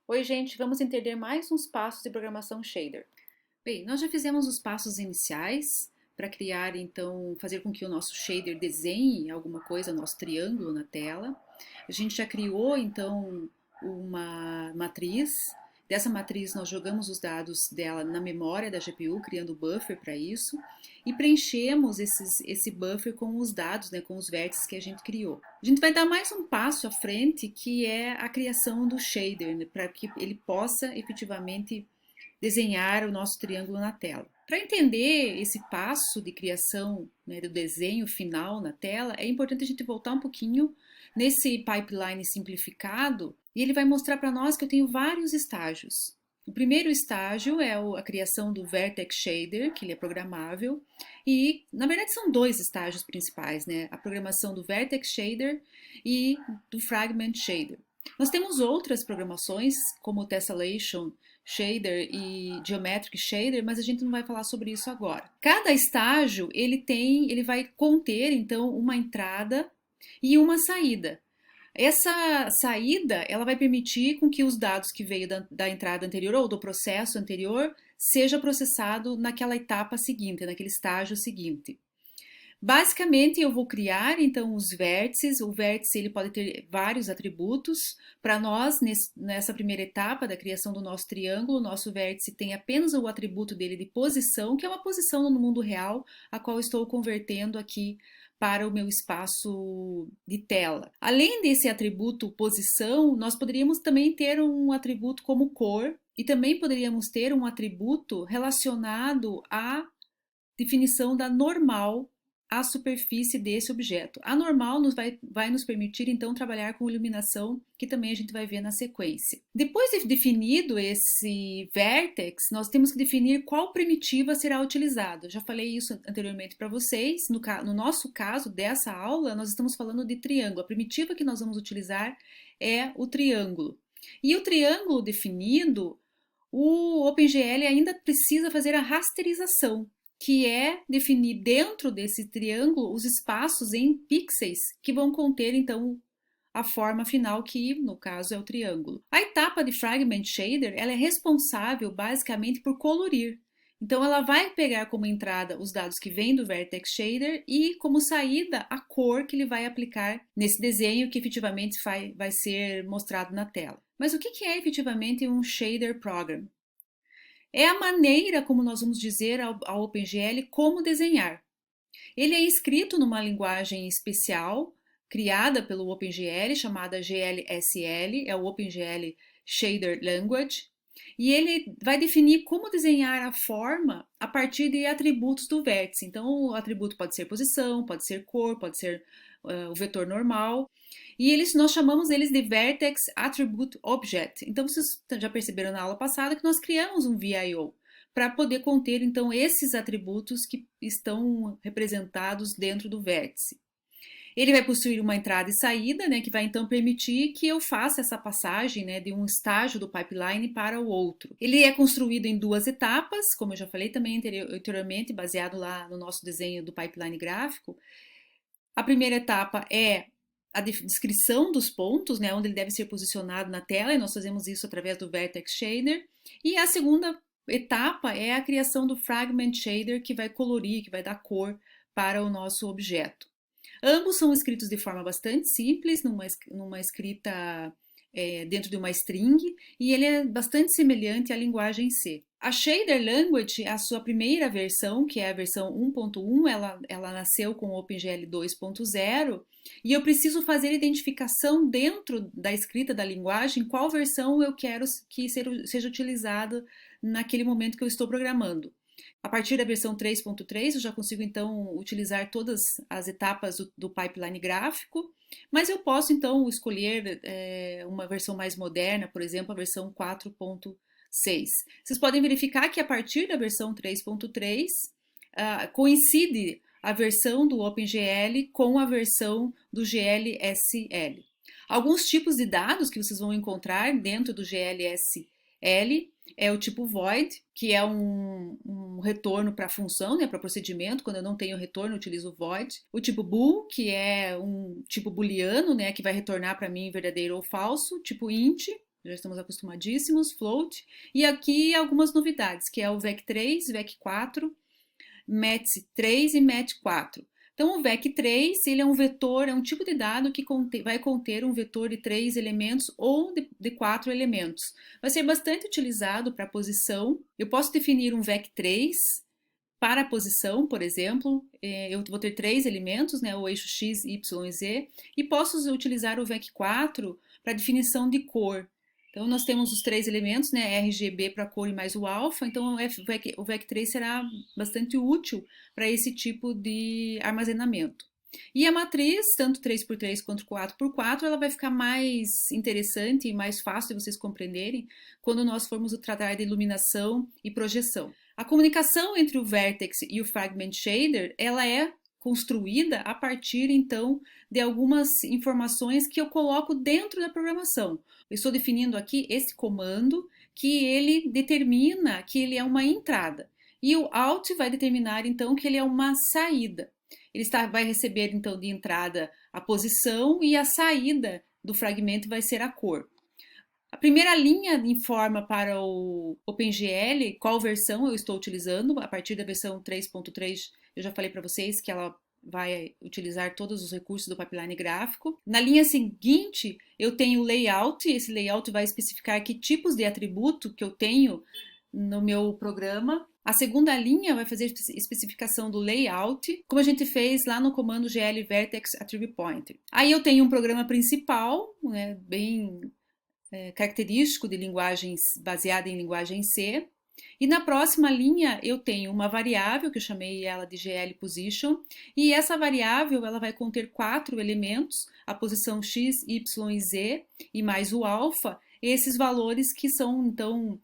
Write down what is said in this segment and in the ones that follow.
Oi, gente, vamos entender mais uns passos de programação shader. Bem, nós já fizemos os passos iniciais para criar, então, fazer com que o nosso shader desenhe alguma coisa, o nosso triângulo na tela. A gente já criou, então, uma matriz. Dessa matriz, nós jogamos os dados dela na memória da GPU, criando buffer para isso, e preenchemos esse buffer com os dados, né, com os vértices que a gente criou. A gente vai dar mais um passo à frente, que é a criação do shader, né, para que ele possa efetivamente desenhar o nosso triângulo na tela. Para entender esse passo de criação, né, do desenho final na tela, é importante a gente voltar um pouquinho nesse pipeline simplificado e ele vai mostrar para nós que eu tenho vários estágios. O primeiro estágio é a criação do Vertex Shader, que ele é programável, e na verdade são dois estágios principais, né? A programação do Vertex Shader e do Fragment Shader. Nós temos outras programações, como o Tessellation Shader e Geometric Shader, mas a gente não vai falar sobre isso agora. Cada estágio ele vai conter então uma entrada e uma saída. Essa saída ela vai permitir com que os dados que veio da entrada anterior ou do processo anterior seja processado naquela etapa seguinte, naquele estágio seguinte. Basicamente, eu vou criar então os vértices. O vértice ele pode ter vários atributos. Para nós, nessa primeira etapa da criação do nosso triângulo, o nosso vértice tem apenas o atributo dele de posição, que é uma posição no mundo real, a qual estou convertendo aqui para o meu espaço de tela. Além desse atributo posição, nós poderíamos também ter um atributo como cor e também poderíamos ter um atributo relacionado à definição da normal à superfície desse objeto. A normal vai nos permitir, então, trabalhar com iluminação, que também a gente vai ver na sequência. Depois de definido esse vertex, nós temos que definir qual primitiva será utilizada. Eu já falei isso anteriormente para vocês. No nosso caso dessa aula, nós estamos falando de triângulo. A primitiva que nós vamos utilizar é o triângulo. E o triângulo definido, o OpenGL ainda precisa fazer a rasterização, que é definir dentro desse triângulo os espaços em pixels que vão conter então a forma final, que no caso é o triângulo. A etapa de Fragment Shader ela é responsável basicamente por colorir. Então ela vai pegar como entrada os dados que vêm do Vertex Shader e como saída a cor que ele vai aplicar nesse desenho que efetivamente vai ser mostrado na tela. Mas o que é efetivamente um Shader Program? É a maneira como nós vamos dizer ao OpenGL como desenhar. Ele é escrito numa linguagem especial, criada pelo OpenGL, chamada GLSL, é o OpenGL Shader Language, e ele vai definir como desenhar a forma a partir de atributos do vértice. Então, o atributo pode ser posição, pode ser cor, pode ser o vetor normal. E nós chamamos eles de Vertex Attribute Object. Então, vocês já perceberam na aula passada que nós criamos um VIO para poder conter, então, esses atributos que estão representados dentro do vértice. Ele vai possuir uma entrada e saída, né, que vai então permitir que eu faça essa passagem, né, de um estágio do pipeline para o outro. Ele é construído em duas etapas, como eu já falei também anteriormente, baseado lá no nosso desenho do pipeline gráfico. A primeira etapa é a descrição dos pontos, né, onde ele deve ser posicionado na tela, e nós fazemos isso através do Vertex Shader. E a segunda etapa é a criação do Fragment Shader, que vai colorir, que vai dar cor para o nosso objeto. Ambos são escritos de forma bastante simples, numa escrita dentro de uma string, e ele é bastante semelhante à linguagem C. A Shader Language, a sua primeira versão, que é a versão 1.1, ela nasceu com o OpenGL 2.0, e eu preciso fazer identificação dentro da escrita da linguagem qual versão eu quero que seja utilizada naquele momento que eu estou programando. A partir da versão 3.3 eu já consigo então utilizar todas as etapas do pipeline gráfico, mas eu posso então escolher uma versão mais moderna, por exemplo, a versão 4.6. Vocês podem verificar que a partir da versão 3.3 coincide a versão do OpenGL com a versão do GLSL. Alguns tipos de dados que vocês vão encontrar dentro do GLSL é o tipo void, que é um retorno para função, né, para procedimento. Quando eu não tenho retorno, eu utilizo void. O tipo bool, que é um tipo booleano, né, que vai retornar para mim verdadeiro ou falso. Tipo int, já estamos acostumadíssimos, float, e aqui algumas novidades, que é o VEC3, VEC4, MET3 e MET4. Então, o VEC3, ele é um vetor, é um tipo de dado que vai conter um vetor de 3 elementos ou de 4 elementos. Vai ser bastante utilizado para posição. Eu posso definir um VEC3 para a posição, por exemplo, eu vou ter 3 elementos, né, o eixo x, y e z, e posso utilizar o VEC4 para definição de cor. Então, nós temos os 3 elementos, né, RGB para cor e mais o alfa, então o VEC3 será bastante útil para esse tipo de armazenamento. E a matriz, tanto 3x3 quanto 4x4, ela vai ficar mais interessante e mais fácil de vocês compreenderem quando nós formos tratar de iluminação e projeção. A comunicação entre o Vertex e o Fragment Shader, ela é construída a partir, então, de algumas informações que eu coloco dentro da programação. Eu estou definindo aqui esse comando que ele determina que ele é uma entrada. E o out vai determinar, então, que ele é uma saída. Ele vai receber, então, de entrada a posição e a saída do fragmento vai ser a cor. A primeira linha informa para o OpenGL qual versão eu estou utilizando. A partir da versão 3.3, eu já falei para vocês que ela vai utilizar todos os recursos do pipeline gráfico. Na linha seguinte, eu tenho o layout. Esse layout vai especificar que tipos de atributo que eu tenho no meu programa. A segunda linha vai fazer especificação do layout, como a gente fez lá no comando gl vertex attribute pointer. Aí eu tenho um programa principal, né, bem característico de linguagens baseada em linguagem C. E na próxima linha eu tenho uma variável que eu chamei ela de glPosition, e essa variável ela vai conter 4 elementos, a posição x, y e z e mais o alfa, esses valores que são então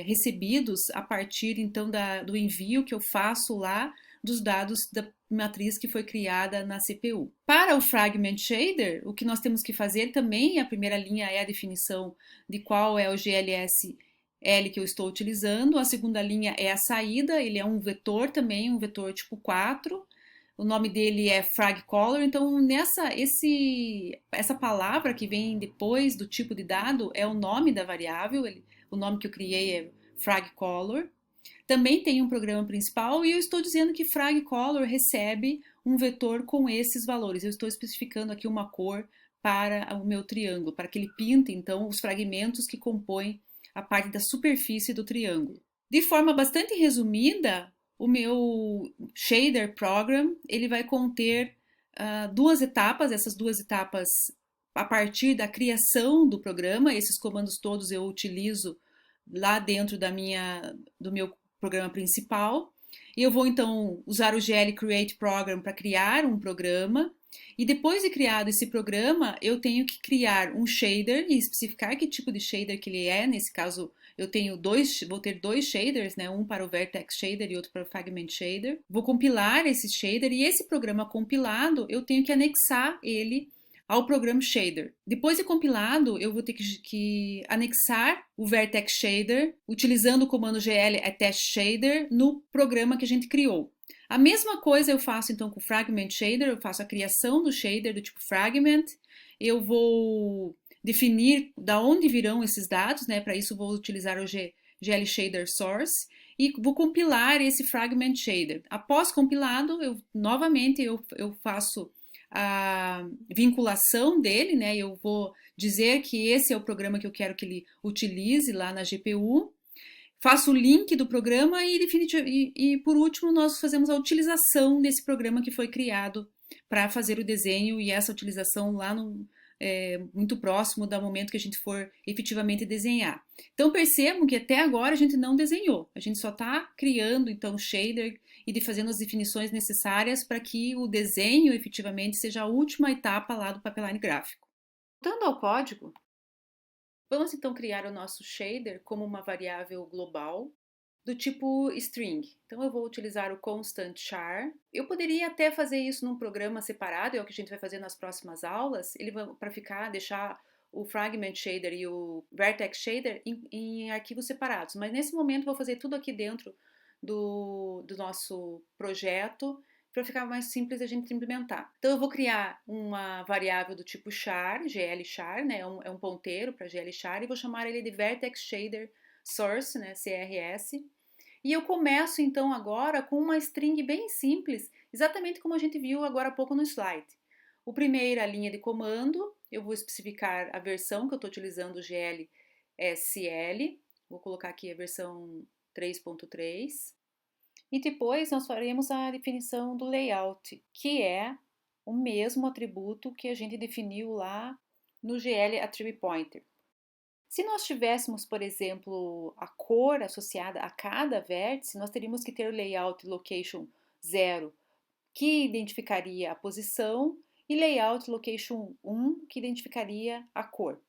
recebidos a partir então do envio que eu faço lá dos dados da matriz que foi criada na CPU. Para o Fragment Shader, o que nós temos que fazer também, a primeira linha é a definição de qual é o GLSL que eu estou utilizando, a segunda linha é a saída, ele é um vetor também, um vetor tipo 4, o nome dele é fragColor, então essa palavra que vem depois do tipo de dado é o nome da variável, o nome que eu criei é fragColor. Também tem um programa principal e eu estou dizendo que fragColor recebe um vetor com esses valores. Eu estou especificando aqui uma cor para o meu triângulo, para que ele pinte então os fragmentos que compõem a parte da superfície do triângulo. De forma bastante resumida, o meu shader program ele vai conter duas etapas. Essas duas etapas a partir da criação do programa. Esses comandos todos eu utilizo lá dentro do meu programa principal. E eu vou então usar o gl create program para criar um programa. E depois de criado esse programa, eu tenho que criar um shader e especificar que tipo de shader que ele é. Nesse caso, vou ter dois shaders, né? Um para o Vertex Shader e outro para o Fragment Shader. Vou compilar esse shader e esse programa compilado, eu tenho que anexar ele ao programa Shader. Depois de compilado, eu vou ter que anexar o Vertex Shader utilizando o comando gl attach shader no programa que a gente criou. A mesma coisa eu faço então com o Fragment Shader, eu faço a criação do shader do tipo Fragment, eu vou definir da onde virão esses dados, né? Para isso vou utilizar o gl shader source e vou compilar esse Fragment Shader. Após compilado, novamente eu faço a vinculação dele, né? Eu vou dizer que esse é o programa que eu quero que ele utilize lá na GPU. Faço o link do programa e por último, nós fazemos a utilização desse programa que foi criado para fazer o desenho e essa utilização lá muito próximo do momento que a gente for efetivamente desenhar. Então percebam que até agora a gente não desenhou, a gente só está criando então o shader e fazendo as definições necessárias para que o desenho efetivamente seja a última etapa lá do pipeline gráfico. Voltando ao código, vamos então criar o nosso shader como uma variável global do tipo string. Então eu vou utilizar o constant char. Eu poderia até fazer isso num programa separado, é o que a gente vai fazer nas próximas aulas, para deixar o Fragment Shader e o Vertex Shader em arquivos separados. Mas nesse momento vou fazer tudo aqui dentro do nosso projeto, para ficar mais simples a gente implementar. Então eu vou criar uma variável do tipo char, glchar, né? É um ponteiro para glchar e vou chamar ele de vertex shader source, né? CRS. E eu começo então agora com uma string bem simples, exatamente como a gente viu agora há pouco no slide. O primeiro, a linha de comando, eu vou especificar a versão que eu estou utilizando, GLSL, vou colocar aqui a versão 3.3. E depois nós faremos a definição do layout, que é o mesmo atributo que a gente definiu lá no GL Attribute Pointer. Se nós tivéssemos, por exemplo, a cor associada a cada vértice, nós teríamos que ter o layout location 0, que identificaria a posição, e layout location 1, que identificaria a cor.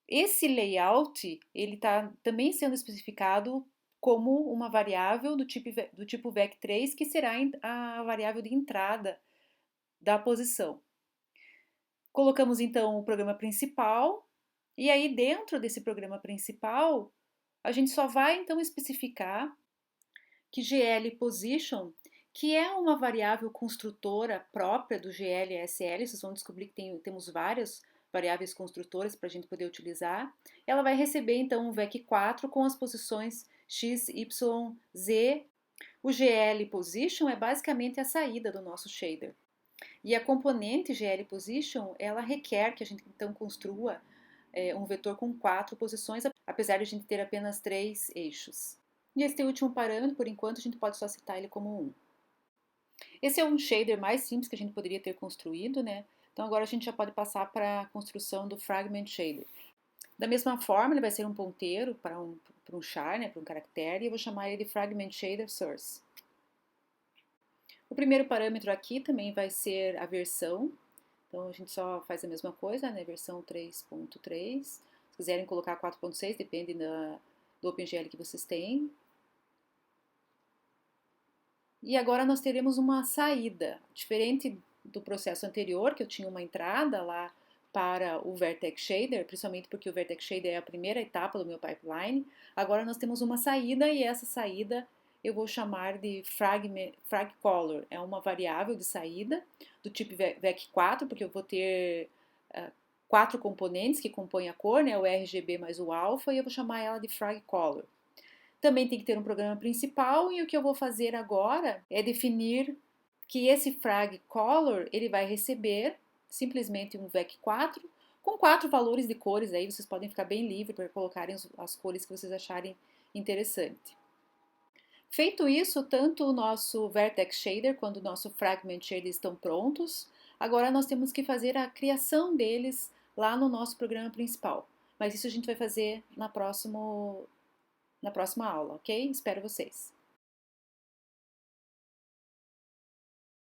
Esse layout ele está também sendo especificado como uma variável do tipo vec3, que será a variável de entrada da posição. Colocamos então o programa principal, e aí dentro desse programa principal, a gente só vai então especificar que glPosition, que é uma variável construtora própria do GLSL, vocês vão descobrir que temos várias variáveis construtoras para a gente poder utilizar, ela vai receber então um vec4 com as posições x, y, z. O glPosition é basicamente a saída do nosso shader. E a componente glPosition, ela requer que a gente então construa um vetor com 4 posições, apesar de a gente ter apenas 3 eixos. E esse último parâmetro, por enquanto, a gente pode só citar ele como 1. Esse é um shader mais simples que a gente poderia ter construído, né? Então agora a gente já pode passar para a construção do Fragment Shader. Da mesma forma, ele vai ser um ponteiro para um char, né, para um caractere, e eu vou chamar ele de Fragment Shader Source. O primeiro parâmetro aqui também vai ser a versão. Então a gente só faz a mesma coisa, né? Versão 3.3. Se quiserem colocar 4.6, depende do OpenGL que vocês têm. E agora nós teremos uma saída, diferente do processo anterior, que eu tinha uma entrada lá para o Vertex Shader, principalmente porque o Vertex Shader é a primeira etapa do meu pipeline. Agora nós temos uma saída e essa saída eu vou chamar de fragColor. É uma variável de saída do tipo vec4, porque eu vou ter 4 componentes que compõem a cor, né, o RGB mais o alfa, e eu vou chamar ela de fragColor. Também tem que ter um programa principal e o que eu vou fazer agora é definir que esse fragColor ele vai receber simplesmente um vec4 com 4 valores de cores, aí vocês podem ficar bem livres para colocarem as cores que vocês acharem interessante. Feito isso, tanto o nosso Vertex Shader quanto o nosso Fragment Shader estão prontos. Agora nós temos que fazer a criação deles lá no nosso programa principal. Mas isso a gente vai fazer na próxima aula, ok? Espero vocês!